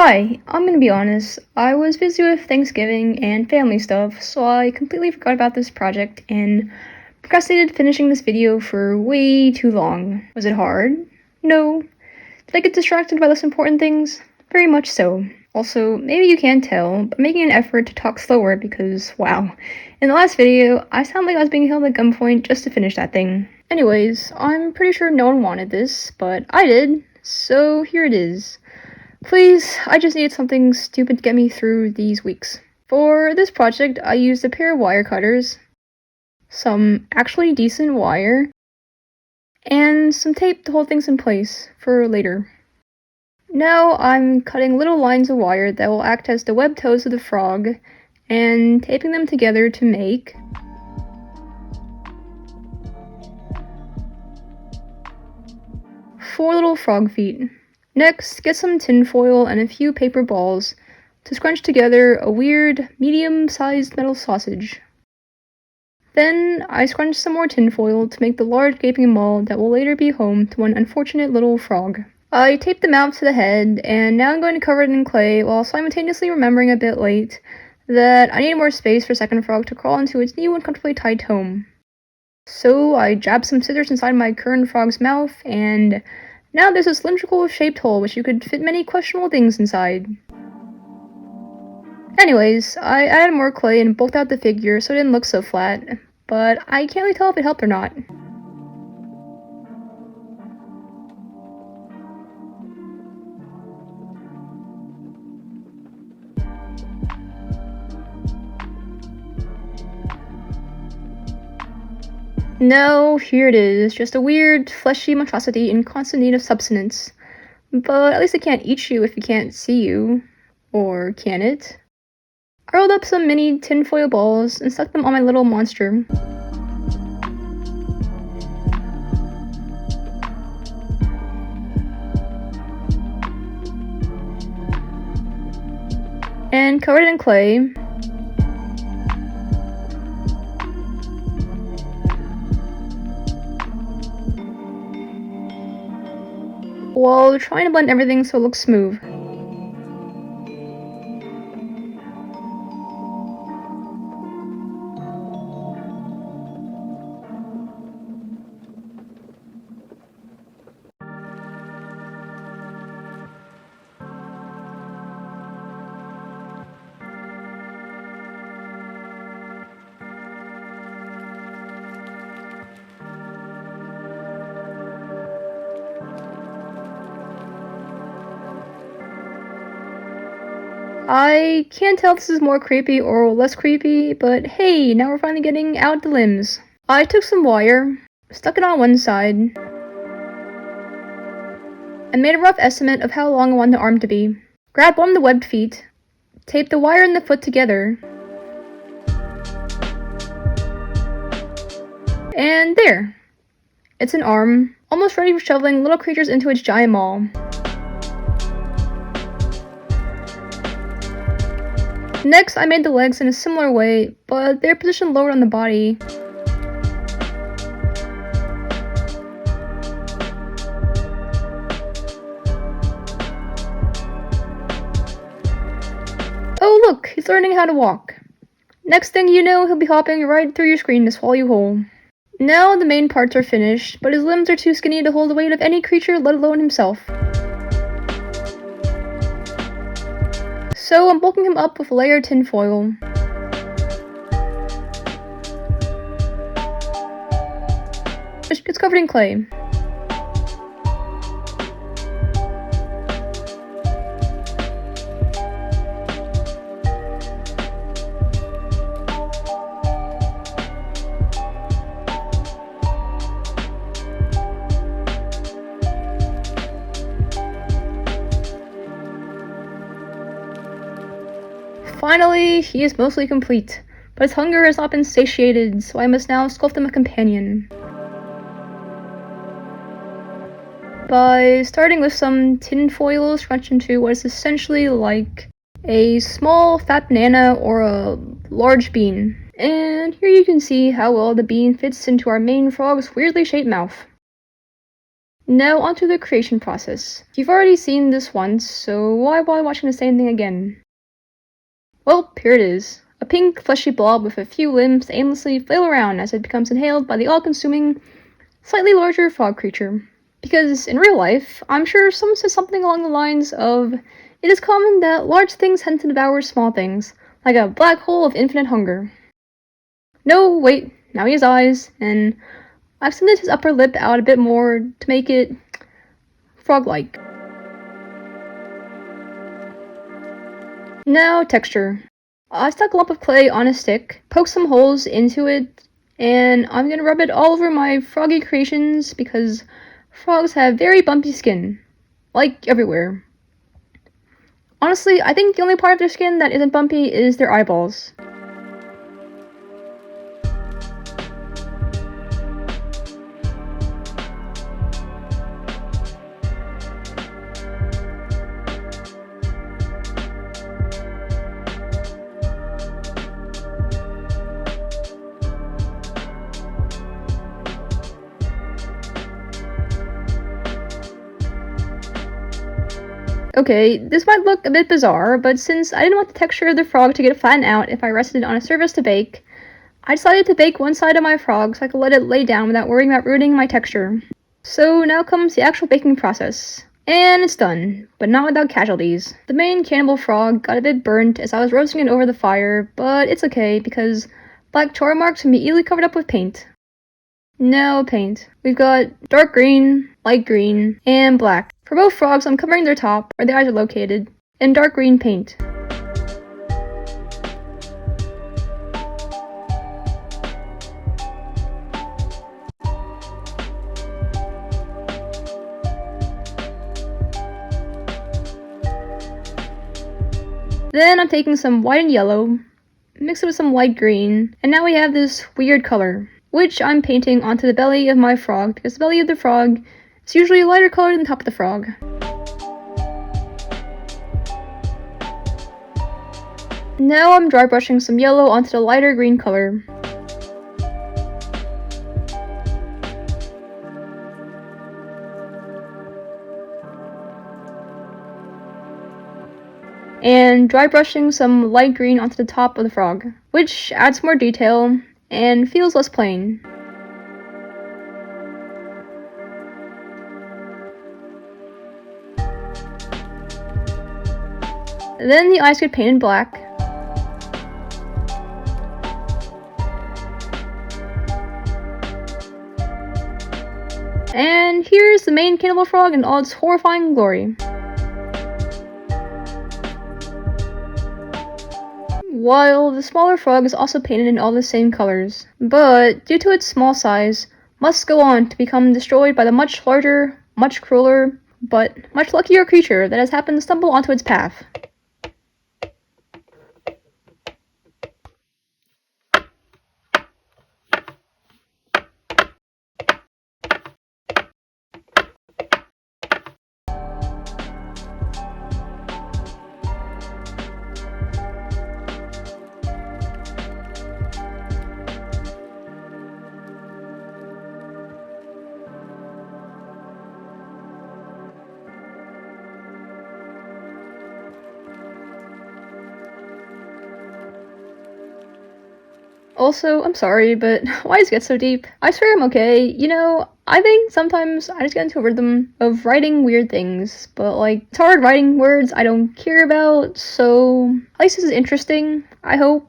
Hi, I'm gonna be honest, I was busy with Thanksgiving and family stuff, so I completely forgot about this project and procrastinated finishing this video for way too long. Was it hard? No. Did I get distracted by less important things? Very much so. Also, maybe you can't tell, but I'm making an effort to talk slower because, wow, in the last video, I sound like I was being held at gunpoint just to finish that thing. Anyways, I'm pretty sure no one wanted this, but I did, so here it is. Please, I just needed something stupid to get me through these weeks. For this project, I used a pair of wire cutters, some actually decent wire, and some tape to hold things in place for later. Now I'm cutting little lines of wire that will act as the webbed toes of the frog, and taping them together to make four little frog feet. Next, get some tinfoil and a few paper balls to scrunch together a weird, medium-sized metal sausage. Then, I scrunch some more tinfoil to make the large gaping maw that will later be home to one unfortunate little frog. I tape them out to the head, and now I'm going to cover it in clay while simultaneously remembering a bit late that I need more space for second frog to crawl into its new uncomfortably tight home. So I jab some scissors inside my current frog's mouth, and now there's a cylindrical shaped hole which you could fit many questionable things inside. Anyways, I added more clay and bulked out the figure so it didn't look so flat, but I can't really tell if it helped or not. No, here it is, just a weird, fleshy monstrosity in constant need of sustenance. But at least it can't eat you if it can't see you. Or can it? I rolled up some mini tinfoil balls and stuck them on my little monster. And covered it in clay. While trying to blend everything so it looks smooth. I can't tell if this is more creepy or less creepy, but hey, now we're finally getting out the limbs. I took some wire, stuck it on one side, and made a rough estimate of how long I want the arm to be. Grabbed one of the webbed feet, taped the wire and the foot together, and there! It's an arm, almost ready for shoveling little creatures into its giant maw. Next, I made the legs in a similar way, but they're positioned lower on the body. Oh look, he's learning how to walk. Next thing you know, he'll be hopping right through your screen to swallow you whole. Now the main parts are finished, but his limbs are too skinny to hold the weight of any creature, let alone himself. So I'm bulking him up with a layer of tinfoil. It's covered in clay. Finally, he is mostly complete, but his hunger has not been satiated, so I must now sculpt him a companion. By starting with some tinfoil scrunched into what is essentially like a small fat banana or a large bean. And here you can see how well the bean fits into our main frog's weirdly shaped mouth. Now onto the creation process. You've already seen this once, so why bother watching the same thing again? Well, here it is. A pink, fleshy blob with a few limbs that aimlessly flail around as it becomes inhaled by the all-consuming, slightly larger frog creature. Because in real life, I'm sure someone says something along the lines of, it is common that large things tend to devour small things, like a black hole of infinite hunger. No, wait, now he has eyes, and I've extended his upper lip out a bit more to make it frog-like. Now, texture. I stuck a lump of clay on a stick, poked some holes into it, and I'm gonna rub it all over my froggy creations because frogs have very bumpy skin. Like, everywhere. Honestly, I think the only part of their skin that isn't bumpy is their eyeballs. Okay, this might look a bit bizarre, but since I didn't want the texture of the frog to get flattened out if I rested it on a surface to bake, I decided to bake one side of my frog so I could let it lay down without worrying about ruining my texture. So now comes the actual baking process. And it's done, but not without casualties. The main cannibal frog got a bit burnt as I was roasting it over the fire, but it's okay because black char marks can be easily covered up with paint. No paint. We've got dark green, light green, and black. For both frogs, I'm covering their top, where their eyes are located, in dark green paint. Then I'm taking some white and yellow, mix it with some light green, and now we have this weird color, which I'm painting onto the belly of my frog because the belly of the frog is usually a lighter color than the top of the frog. Now I'm dry brushing some yellow onto the lighter green color. And dry brushing some light green onto the top of the frog, which adds more detail and feels less plain. Then the eyes get painted black. And here's the main cannibal frog in all its horrifying glory. While the smaller frog is also painted in all the same colors, but due to its small size, must go on to become destroyed by the much larger, much crueler, but much luckier creature that has happened to stumble onto its path. Also, I'm sorry, but why does it get so deep? I swear I'm okay. You know, I think sometimes I just get into a rhythm of writing weird things, but like, it's hard writing words I don't care about, so at least this is interesting, I hope.